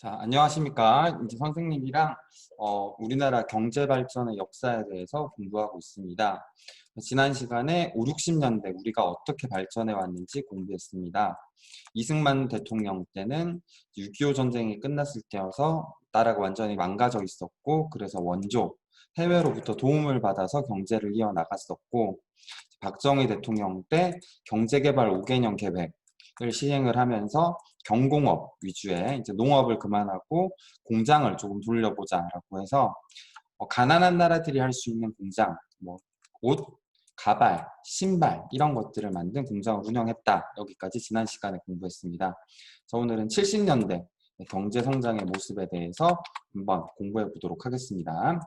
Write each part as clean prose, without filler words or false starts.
자, 안녕하십니까. 이제 선생님이랑 우리나라 경제 발전의 역사에 대해서 공부하고 있습니다. 지난 시간에 5, 60년대 우리가 어떻게 발전해 왔는지 공부했습니다. 이승만 대통령 때는 6.25 전쟁이 끝났을 때여서 나라가 완전히 망가져 있었고, 그래서 원조, 해외로부터 도움을 받아서 경제를 이어나갔었고, 박정희 대통령 때 경제개발 5개년 계획을 시행을 하면서 경공업 위주의 이제 농업을 그만하고 공장을 조금 돌려보자라고 해서 가난한 나라들이 할 수 있는 공장, 뭐 옷, 가발, 신발 이런 것들을 만든 공장을 운영했다. 여기까지 지난 시간에 공부했습니다. 자, 오늘은 70년대 경제 성장의 모습에 대해서 한번 공부해 보도록 하겠습니다.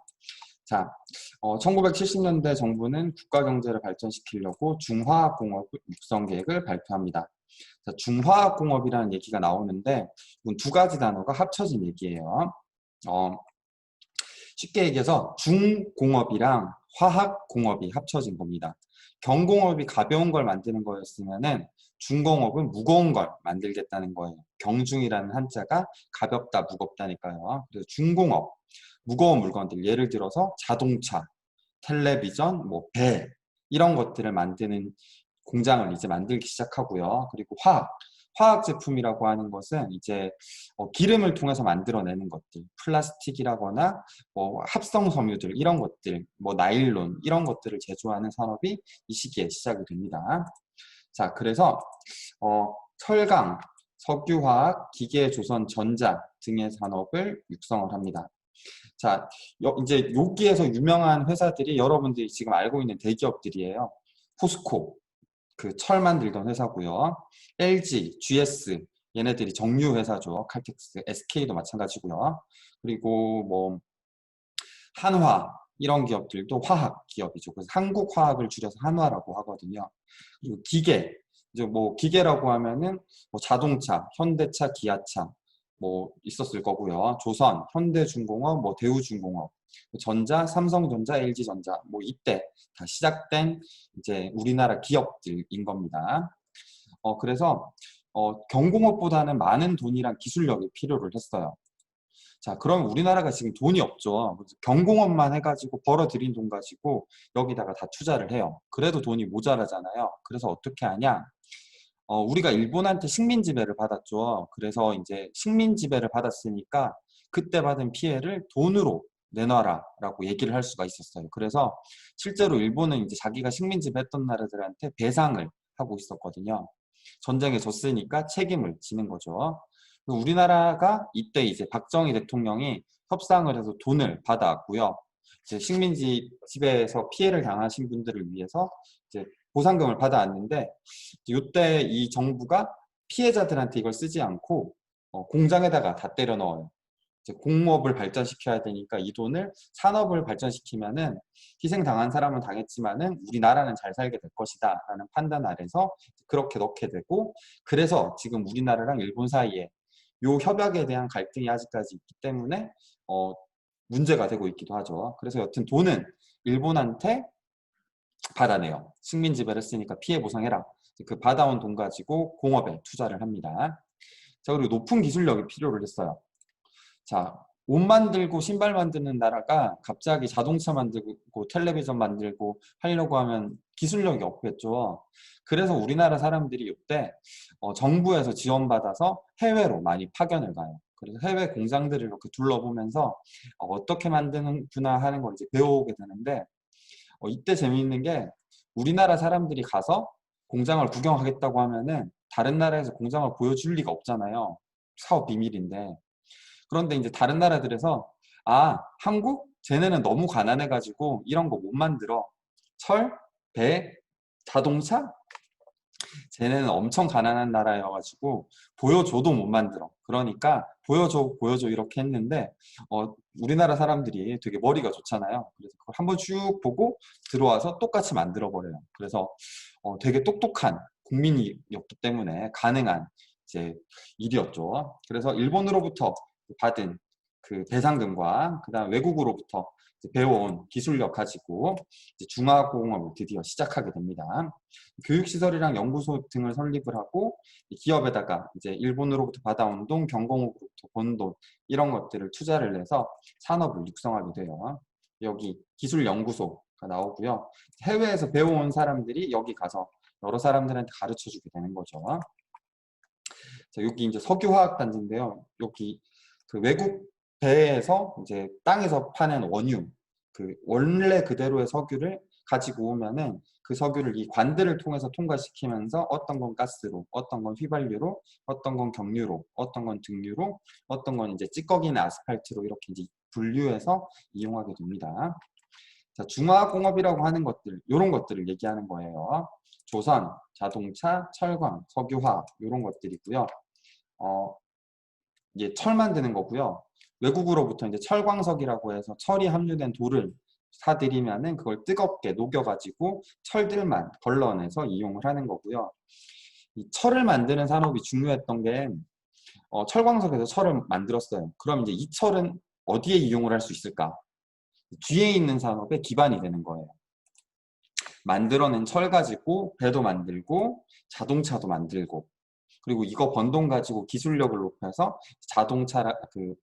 자, 1970년대 정부는 국가 경제를 발전시키려고 중화학공업 육성 계획을 발표합니다. 자, 중화학공업이라는 얘기가 나오는데 이건 두 가지 단어가 합쳐진 얘기예요. 쉽게 얘기해서 중공업이랑 화학공업이 합쳐진 겁니다. 경공업이 가벼운 걸 만드는 거였으면은 중공업은 무거운 걸 만들겠다는 거예요. 경중이라는 한자가 가볍다, 무겁다니까요. 그래서 중공업, 무거운 물건들, 예를 들어서 자동차, 텔레비전, 뭐 배 이런 것들을 만드는 공장을 이제 만들기 시작하고요. 그리고 화학 제품이라고 하는 것은 이제 기름을 통해서 만들어내는 것들, 플라스틱이라거나 뭐 합성 섬유들 이런 것들, 뭐 나일론 이런 것들을 제조하는 산업이 이 시기에 시작이 됩니다. 자, 그래서 철강, 석유화학, 기계조선, 전자 등의 산업을 육성을 합니다. 자, 이제 여기에서 유명한 회사들이 여러분들이 지금 알고 있는 대기업들이에요. 포스코, 그 철 만들던 회사고요. LG, GS, 얘네들이 정유 회사죠. 칼텍스, SK도 마찬가지고요. 그리고 뭐 한화 이런 기업들도 화학 기업이죠. 그래서 한국화학을 줄여서 한화라고 하거든요. 그리고 기계, 이제 뭐 기계라고 하면은 뭐 자동차, 현대차, 기아차 뭐 있었을 거고요. 조선, 현대중공업, 뭐 대우중공업, 전자, 삼성전자, LG전자 뭐 이때 다 시작된 이제 우리나라 기업들인 겁니다. 그래서 경공업보다는 많은 돈이랑 기술력이 필요를 했어요. 자, 그럼 우리나라가 지금 돈이 없죠. 경공업만 해가지고 벌어들인 돈 가지고 여기다가 다 투자를 해요. 그래도 돈이 모자라잖아요. 그래서 어떻게 하냐? 우리가 일본한테 식민 지배를 받았죠. 그래서 이제 식민 지배를 받았으니까 그때 받은 피해를 돈으로 내놔라라고 얘기를 할 수가 있었어요. 그래서 실제로 일본은 이제 자기가 식민 지배했던 나라들한테 배상을 하고 있었거든요. 전쟁에 졌으니까 책임을 지는 거죠. 우리나라가 이때 이제 박정희 대통령이 협상을 해서 돈을 받아왔고요. 이제 식민지 지배에서 피해를 당하신 분들을 위해서 이제 보상금을 받아왔는데 이때 이 정부가 피해자들한테 이걸 쓰지 않고 공장에다가 다 때려 넣어요. 이제 공업을 발전시켜야 되니까 이 돈을 산업을 발전시키면은 희생당한 사람은 당했지만은 우리나라는 잘 살게 될 것이다 라는 판단 아래서 그렇게 넣게 되고, 그래서 지금 우리나라랑 일본 사이에 요 협약에 대한 갈등이 아직까지 있기 때문에 문제가 되고 있기도 하죠. 그래서 여튼 돈은 일본한테 받아내요. 식민 지배를 했으니까 피해 보상해라. 그 받아온 돈 가지고 공업에 투자를 합니다. 자, 그리고 높은 기술력이 필요를 했어요. 자, 옷 만들고 신발 만드는 나라가 갑자기 자동차 만들고 텔레비전 만들고 하려고 하면 기술력이 없겠죠. 그래서 우리나라 사람들이 이때 정부에서 지원받아서 해외로 많이 파견을 가요. 그래서 해외 공장들을 이렇게 둘러보면서 어떻게 만드는구나 하는 걸 이제 배워오게 되는데, 이때 재미있는 게 우리나라 사람들이 가서 공장을 구경하겠다고 하면은 다른 나라에서 공장을 보여줄 리가 없잖아요. 사업 비밀인데. 그런데 이제 다른 나라들에서 한국? 쟤네는 너무 가난해가지고 이런 거 못 만들어. 철, 배, 자동차? 쟤네는 엄청 가난한 나라여가지고 보여줘도 못 만들어. 그러니까 보여줘, 보여줘 이렇게 했는데 우리나라 사람들이 되게 머리가 좋잖아요. 그래서 그걸 한번 쭉 보고 들어와서 똑같이 만들어 버려요. 그래서 되게 똑똑한 국민이었기 때문에 가능한 이제 일이었죠. 그래서 일본으로부터 받은 그 배상금과 그다음 외국으로부터 이제 배워온 기술력 가지고 이제 중화공업을 드디어 시작하게 됩니다. 교육시설이랑 연구소 등을 설립을 하고 기업에다가 이제 일본으로부터 받아온 돈, 경공업으로부터 번 돈 이런 것들을 투자를 해서 산업을 육성하게 돼요. 여기 기술연구소가 나오고요. 해외에서 배워온 사람들이 여기 가서 여러 사람들한테 가르쳐 주게 되는 거죠. 자, 여기 이제 석유화학단지인데요. 여기 그 외국 배에서 이제 땅에서 파는 원유, 그 원래 그대로의 석유를 가지고 오면은 그 석유를 이 관들을 통해서 통과시키면서 어떤 건 가스로, 어떤 건 휘발유로, 어떤 건 경유로, 어떤 건 등유로, 어떤 건 이제 찌꺼기나 아스팔트로 이렇게 이제 분류해서 이용하게 됩니다. 자, 중화공업이라고 하는 것들, 이런 것들을 얘기하는 거예요. 조선, 자동차, 철강, 석유화학 이런 것들이고요. 이제 철 만드는 거고요. 외국으로부터 이제 철광석이라고 해서 철이 함유된 돌을 사들이면은 그걸 뜨겁게 녹여가지고 철들만 걸러내서 이용을 하는 거고요. 이 철을 만드는 산업이 중요했던 게 철광석에서 철을 만들었어요. 그럼 이제 이 철은 어디에 이용을 할 수 있을까? 뒤에 있는 산업의 기반이 되는 거예요. 만들어낸 철 가지고 배도 만들고 자동차도 만들고 그리고 이거 번 돈 가지고 기술력을 높여서 자동차 그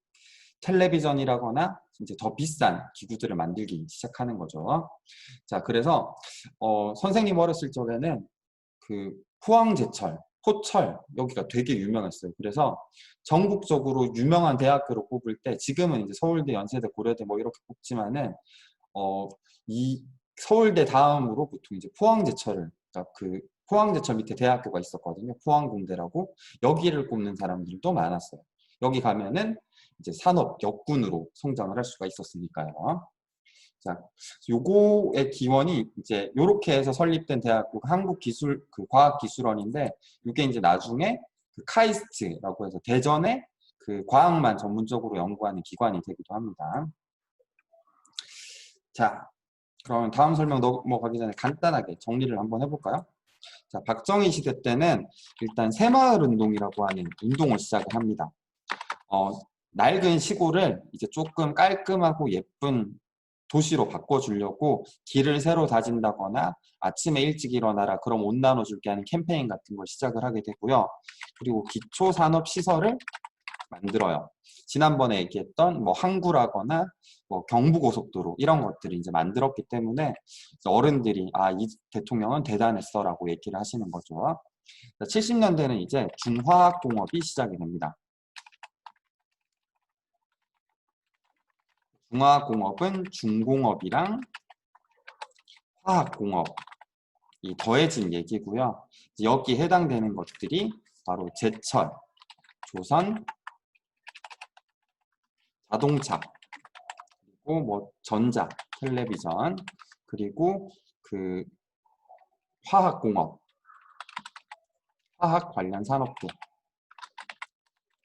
텔레비전이라거나 이제 더 비싼 기구들을 만들기 시작하는 거죠. 자, 그래서 선생님 어렸을 적에는 그 포항제철, 포철 여기가 되게 유명했어요. 그래서 전국적으로 유명한 대학교로 뽑을 때 지금은 이제 서울대, 연세대, 고려대 뭐 이렇게 뽑지만은 이 서울대 다음으로 보통 이제 포항제철을 그러니까 그 포항제철 밑에 대학교가 있었거든요. 포항공대라고 여기를 꼽는 사람들도 많았어요. 여기 가면은 이제 산업 역군으로 성장을 할 수가 있었으니까요. 자, 요거의 기원이 이제 요렇게 해서 설립된 대학교가 한국기술 그 과학기술원인데 이게 이제 나중에 그 카이스트라고 해서 대전에 그 과학만 전문적으로 연구하는 기관이 되기도 합니다. 자, 그럼 다음 설명 넘어가기 전에 간단하게 정리를 한번 해볼까요? 자, 박정희 시대 때는 일단 새마을 운동이라고 하는 운동을 시작을 합니다. 낡은 시골을 이제 조금 깔끔하고 예쁜 도시로 바꿔주려고 길을 새로 다진다거나 아침에 일찍 일어나라 그럼 옷 나눠줄게 하는 캠페인 같은 걸 시작을 하게 되고요. 그리고 기초산업시설을 만들어요. 지난번에 얘기했던 뭐 항구라거나 뭐 경부고속도로 이런 것들을 이제 만들었기 때문에 어른들이 이 대통령은 대단했어라고 얘기를 하시는 거죠. 70년대는 이제 중화학공업이 시작이 됩니다. 중화공업은 중공업이랑 화학공업이 더해진 얘기고요. 여기 해당되는 것들이 바로 제철, 조선, 자동차, 그리고 뭐 전자, 텔레비전, 그리고 그 화학공업, 화학 관련 산업들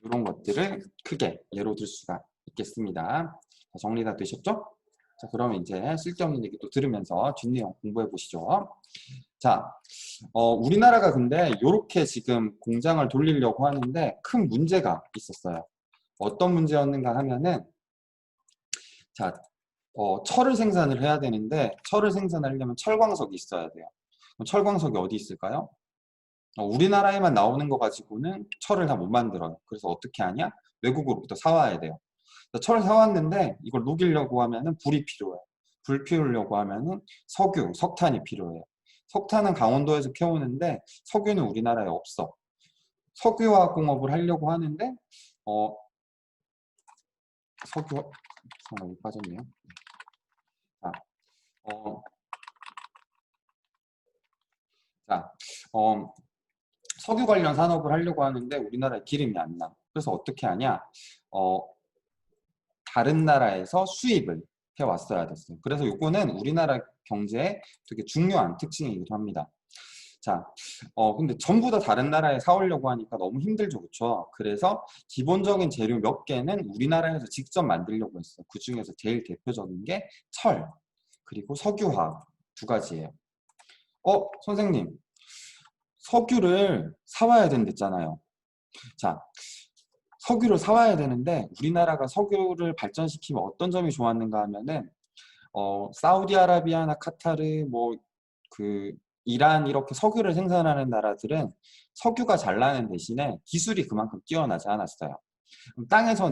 이런 것들을 크게 예로 들 수가 있겠습니다. 자, 정리가 되셨죠? 자, 그러면 이제 쓸데없는 얘기 또 들으면서 뒷내용 공부해 보시죠. 자, 우리나라가 근데 이렇게 지금 공장을 돌리려고 하는데 큰 문제가 있었어요. 어떤 문제였는가 하면은 자, 철을 생산을 해야 되는데 철을 생산하려면 철광석이 있어야 돼요. 그럼 철광석이 어디 있을까요? 우리나라에만 나오는 거 가지고는 철을 다 못 만들어요. 그래서 어떻게 하냐? 외국으로부터 사와야 돼요. 철을 사왔는데 이걸 녹이려고 하면은 불이 필요해요. 불 피우려고 하면은 석유, 석탄이 필요해요. 석탄은 강원도에서 캐오는데 석유는 우리나라에 없어. 석유화공업을 하려고 하는데 석유 여기 빠졌네요. 자, 자, 석유 관련 산업을 하려고 하는데 우리나라에 기름이 안 나. 그래서 어떻게 하냐? 다른 나라에서 수입을 해왔어야 됐어요. 그래서 요거는 우리나라 경제에 되게 중요한 특징이기도 합니다. 자, 근데 전부 다 다른 나라에 사오려고 하니까 너무 힘들죠, 그렇죠? 그래서 기본적인 재료 몇 개는 우리나라에서 직접 만들려고 했어요. 그 중에서 제일 대표적인 게 철, 그리고 석유화학 두 가지예요. 선생님, 석유를 사와야 된댔잖아요. 자, 석유를 사와야 되는데 우리나라가 석유를 발전시키면 어떤 점이 좋았는가 하면은 사우디아라비아나 카타르 그 이란 이렇게 석유를 생산하는 나라들은 석유가 잘 나는 대신에 기술이 그만큼 뛰어나지 않았어요. 땅에서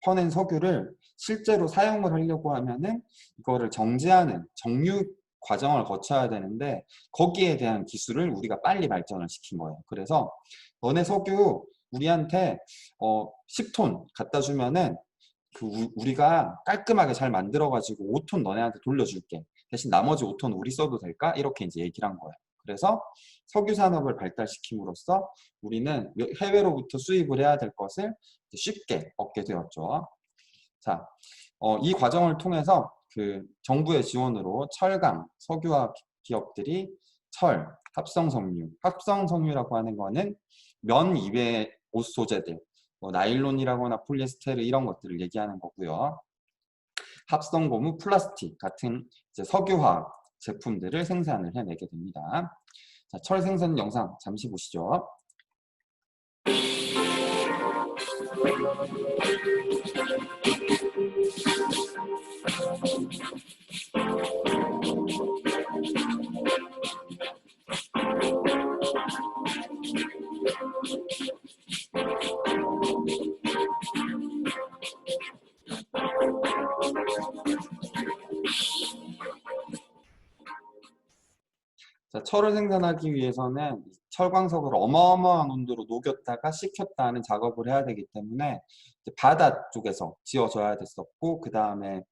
퍼낸 석유를 실제로 사용을 하려고 하면은 이거를 정제하는 정유 과정을 거쳐야 되는데 거기에 대한 기술을 우리가 빨리 발전을 시킨 거예요. 그래서 너네 석유 우리한테 10톤 갖다 주면은 우리가 깔끔하게 잘 만들어 가지고 5톤 너네한테 돌려줄게. 대신 나머지 5톤 우리 써도 될까? 이렇게 이제 얘기를 한 거예요. 그래서 석유 산업을 발달시킴으로써 우리는 해외로부터 수입을 해야 될 것을 쉽게 얻게 되었죠. 자, 이 과정을 통해서 그 정부의 지원으로 철강, 석유화 기업들이 철, 합성섬유라고 하는 거는 면 이외의 옷 소재들, 나일론이라거나 폴리에스테르 이런 것들을 얘기하는 거고요. 합성고무, 플라스틱 같은 이제 석유화학 제품들을 생산을 해내게 됩니다. 자, 철 생산 영상 잠시 보시죠. 자, 철을 생산하기 위해서는 철광석을 어마어마한 온도로 녹였다가 식혔다 하는 작업을 해야 되기 때문에 바다 쪽에서 지어져야 됐었고, 그 다음에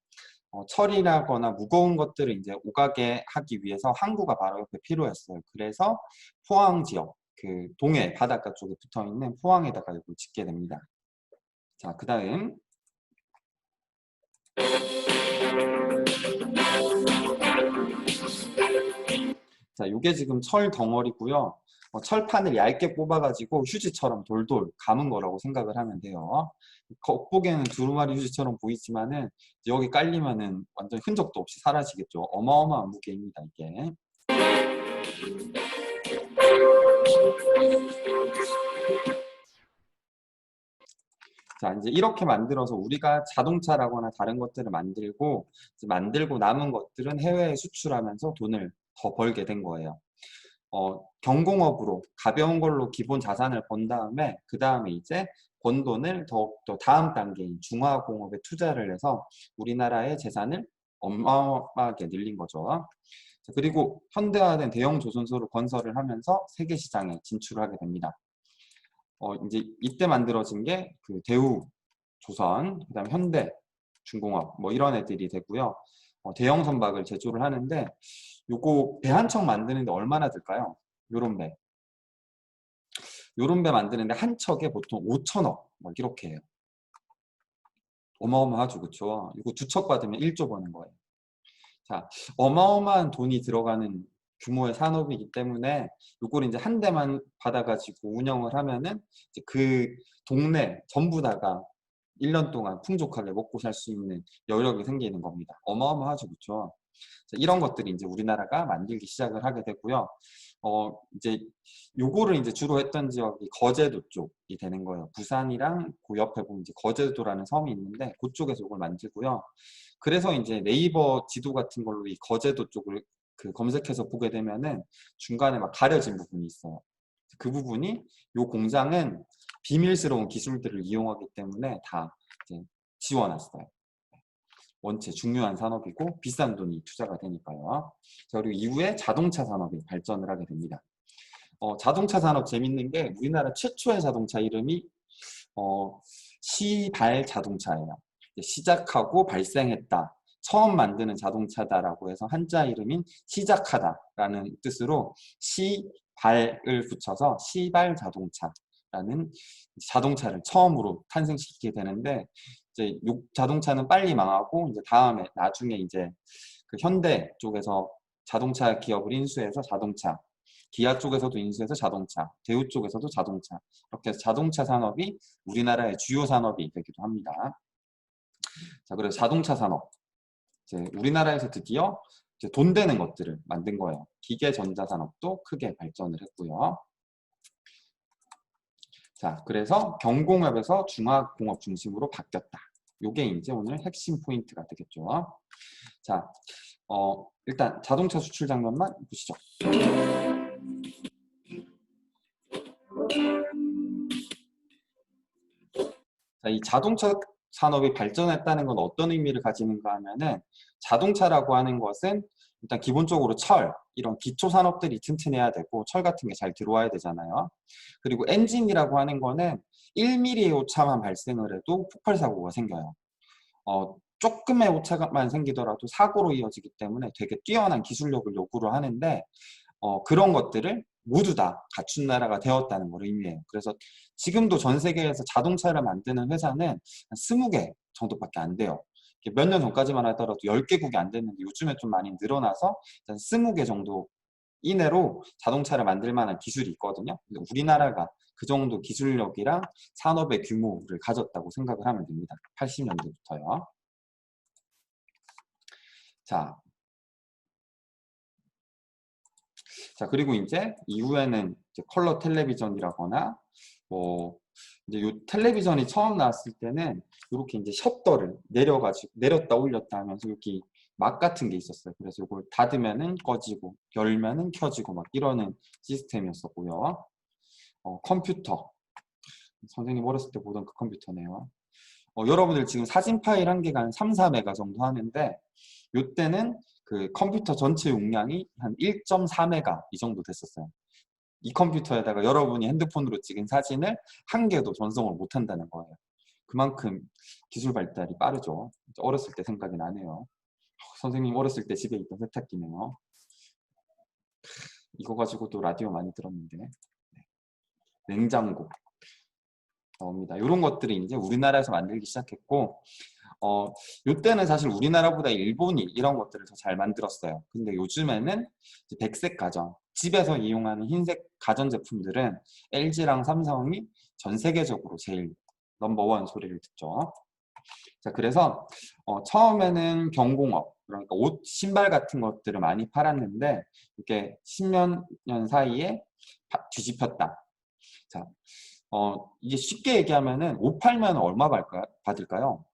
철이라거나 무거운 것들을 이제 오가게 하기 위해서 항구가 바로 옆에 필요했어요. 그래서 포항 지역, 그 동해 바닷가 쪽에 붙어 있는 포항에다가 이걸 짓게 됩니다. 자, 그 다음. 자, 이게 지금 철 덩어리고요. 철판을 얇게 뽑아가지고 휴지처럼 돌돌 감은 거라고 생각을 하면 돼요. 겉보기에는 두루마리 휴지처럼 보이지만은 여기 깔리면은 완전 흔적도 없이 사라지겠죠. 어마어마한 무게입니다, 이게. 자, 이제 이렇게 만들어서 우리가 자동차라거나 다른 것들을 만들고 남은 것들은 해외에 수출하면서 돈을 더 벌게 된 거예요. 경공업으로 가벼운 걸로 기본 자산을 번 다음에 그 다음에 이제 번 돈을 더욱더 다음 단계인 중화공업에 투자를 해서 우리나라의 재산을 어마어마하게 늘린 거죠. 그리고 현대화된 대형 조선소를 건설을 하면서 세계 시장에 진출하게 됩니다. 이제 이때 만들어진 게 그 대우조선, 그다음 현대 중공업 뭐 이런 애들이 되고요. 대형 선박을 제조를 하는데 요거 배 한 척 만드는데 얼마나 들까요? 요런 배. 요런 배 만드는데 한 척에 보통 5천억 뭐 이렇게 해요. 어마어마하죠, 그쵸? 이거 2척 받으면 1조 버는 거예요. 자, 어마어마한 돈이 들어가는 규모의 산업이기 때문에 요걸 이제 한 대만 받아가지고 운영을 하면은 이제 그 동네 전부 다가 1년 동안 풍족하게 먹고 살 수 있는 여력이 생기는 겁니다. 어마어마하죠, 그렇죠? 이런 것들이 이제 우리나라가 만들기 시작을 하게 되고요. 이제 요거를 이제 주로 했던 지역이 거제도 쪽이 되는 거예요. 부산이랑 그 옆에 보면 이제 거제도라는 섬이 있는데 그쪽에서 이걸 만들고요. 그래서 이제 네이버 지도 같은 걸로 이 거제도 쪽을 그 검색해서 보게 되면은 중간에 막 가려진 부분이 있어요. 그 부분이 요 공장은 비밀스러운 기술들을 이용하기 때문에 다 이제 지워놨어요. 원체 중요한 산업이고 비싼 돈이 투자가 되니까요. 자, 그리고 이후에 자동차 산업이 발전을 하게 됩니다. 자동차 산업 재밌는 게 우리나라 최초의 자동차 이름이 시발 자동차예요. 시작하고 발생했다. 처음 만드는 자동차다라고 해서 한자 이름인 시작하다라는 뜻으로 시발을 붙여서 시발 자동차라는 자동차를 처음으로 탄생시키게 되는데 이제 자동차는 빨리 망하고 이제 다음에 나중에 이제 그 현대 쪽에서 자동차 기업을 인수해서 자동차, 기아 쪽에서도 인수해서 자동차, 대우 쪽에서도 자동차 이렇게 해서 자동차 산업이 우리나라의 주요 산업이 되기도 합니다. 자, 그래서 자동차 산업 이제 우리나라에서 드디어 이제 돈 되는 것들을 만든 거예요. 기계 전자 산업도 크게 발전을 했고요. 자, 그래서 경공업에서 중화공업 중심으로 바뀌었다. 요게 이제 오늘 핵심 포인트가 되겠죠. 자, 일단 자동차 수출 장면만 보시죠. 자, 이 자동차 산업이 발전했다는 건 어떤 의미를 가지는가 하면은 자동차라고 하는 것은 일단 기본적으로 철, 이런 기초 산업들이 튼튼해야 되고 철 같은 게 잘 들어와야 되잖아요. 그리고 엔진이라고 하는 거는 1mm의 오차만 발생을 해도 폭발 사고가 생겨요. 조금의 오차만 생기더라도 사고로 이어지기 때문에 되게 뛰어난 기술력을 요구를 하는데 그런 것들을 모두 다 갖춘 나라가 되었다는 걸 의미해요. 그래서 지금도 전 세계에서 자동차를 만드는 회사는 한 20개 정도밖에 안 돼요. 몇 년 전까지만 하더라도 10개국이 안 됐는데 요즘에 좀 많이 늘어나서 20개 정도 이내로 자동차를 만들 만한 기술이 있거든요. 우리나라가 그 정도 기술력이랑 산업의 규모를 가졌다고 생각을 하면 됩니다. 80년대부터요. 자, 그리고 이제 이후에는 이제 컬러 텔레비전이라거나 뭐 이제 요 텔레비전이 처음 나왔을 때는 이렇게 이제 셔터를 내렸다 올렸다 하면서 여기 막 같은 게 있었어요. 그래서 이걸 닫으면은 꺼지고 열면은 켜지고 막 이러는 시스템이었었고요. 컴퓨터. 선생님 어렸을 때 보던 그 컴퓨터네요. 여러분들 지금 사진 파일 한 개가 한 3, 4메가 정도 하는데 이때는 그 컴퓨터 전체 용량이 한 1.4메가 이 정도 됐었어요. 이 컴퓨터에다가 여러분이 핸드폰으로 찍은 사진을 한 개도 전송을 못 한다는 거예요. 그만큼 기술 발달이 빠르죠. 어렸을 때 생각이 나네요. 선생님 어렸을 때 집에 있던 세탁기네요. 이거 가지고도 라디오 많이 들었는데. 냉장고 나옵니다. 이런 것들이 이제 우리나라에서 만들기 시작했고 요때는 사실 우리나라보다 일본이 이런 것들을 더 잘 만들었어요. 근데 요즘에는 백색 가전, 집에서 이용하는 흰색 가전 제품들은 LG랑 삼성이 전 세계적으로 제일 넘버원 소리를 듣죠. 자, 그래서 처음에는 경공업, 그러니까 옷, 신발 같은 것들을 많이 팔았는데 이게 10년 사이에 뒤집혔다. 자, 이게 쉽게 얘기하면은 옷 팔면 얼마 받을까요?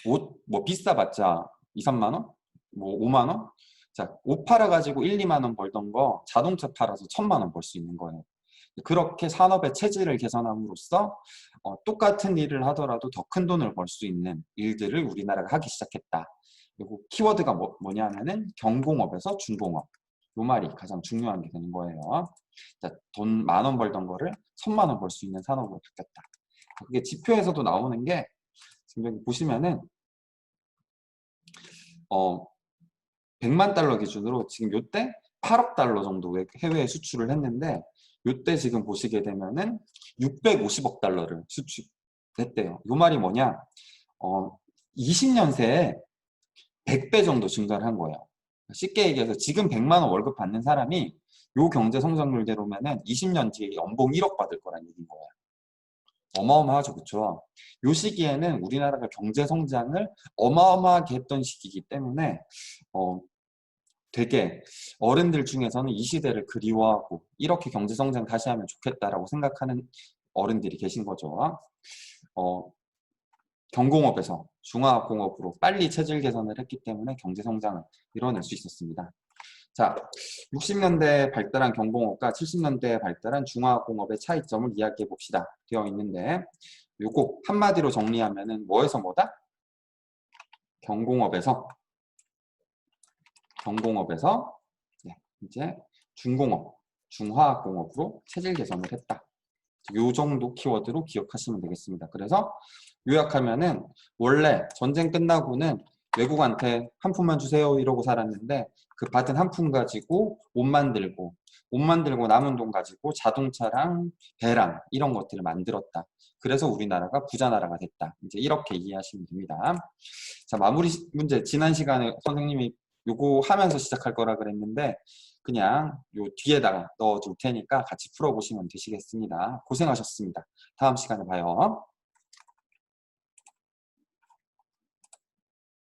옷 뭐 비싸봤자 2, 3만 원? 뭐 5만 원? 자, 옷 팔아가지고 1, 2만 원 벌던 거 자동차 팔아서 1,000만 원 벌 수 있는 거예요. 그렇게 산업의 체질을 개선함으로써 똑같은 일을 하더라도 더 큰 돈을 벌 수 있는 일들을 우리나라가 하기 시작했다. 그리고 키워드가 뭐냐면은 경공업에서 중공업. 요 말이 가장 중요한 게 되는 거예요. 자, 돈 10,000원 벌던 거를 1,000만 원 벌 수 있는 산업으로 바뀌었다. 그게 지표에서도 나오는 게 지금 여기 보시면은 100만 달러 기준으로 지금 요때 8억 달러 정도 해외에 수출을 했는데 요때 지금 보시게 되면은 650억 달러를 수출했대요. 요 말이 뭐냐? 20년 새에 100배 정도 증가를 한 거예요. 쉽게 얘기해서 지금 100만 원 월급 받는 사람이 요 경제 성장률대로면은 20년 뒤에 연봉 1억 받을 거란 얘기인 거예요. 어마어마하죠, 그렇죠? 요 시기에는 우리나라가 경제 성장을 어마어마하게 했던 시기이기 때문에 되게 어른들 중에서는 이 시대를 그리워하고 이렇게 경제 성장 다시 하면 좋겠다라고 생각하는 어른들이 계신 거죠. 경공업에서 중화공업으로 빨리 체질 개선을 했기 때문에 경제 성장을 이뤄낼 수 있었습니다. 자, 60년대에 발달한 경공업과 70년대에 발달한 중화공업의 차이점을 이야기해 봅시다. 되어 있는데 요거 한마디로 정리하면은 뭐에서 뭐다? 경공업에서 네, 이제 중공업, 중화공업으로 체질 개선을 했다. 요 정도 키워드로 기억하시면 되겠습니다. 그래서 요약하면은 원래 전쟁 끝나고는 외국한테 한 푼만 주세요 이러고 살았는데 그 받은 한 푼 가지고 옷 만들고 남은 돈 가지고 자동차랑 배랑 이런 것들을 만들었다. 그래서 우리나라가 부자 나라가 됐다. 이제 이렇게 이해하시면 됩니다. 자, 마무리 문제. 지난 시간에 선생님이 요거 하면서 시작할 거라 그랬는데 그냥 요 뒤에다가 넣어둘 테니까 같이 풀어보시면 되시겠습니다. 고생하셨습니다. 다음 시간에 봐요.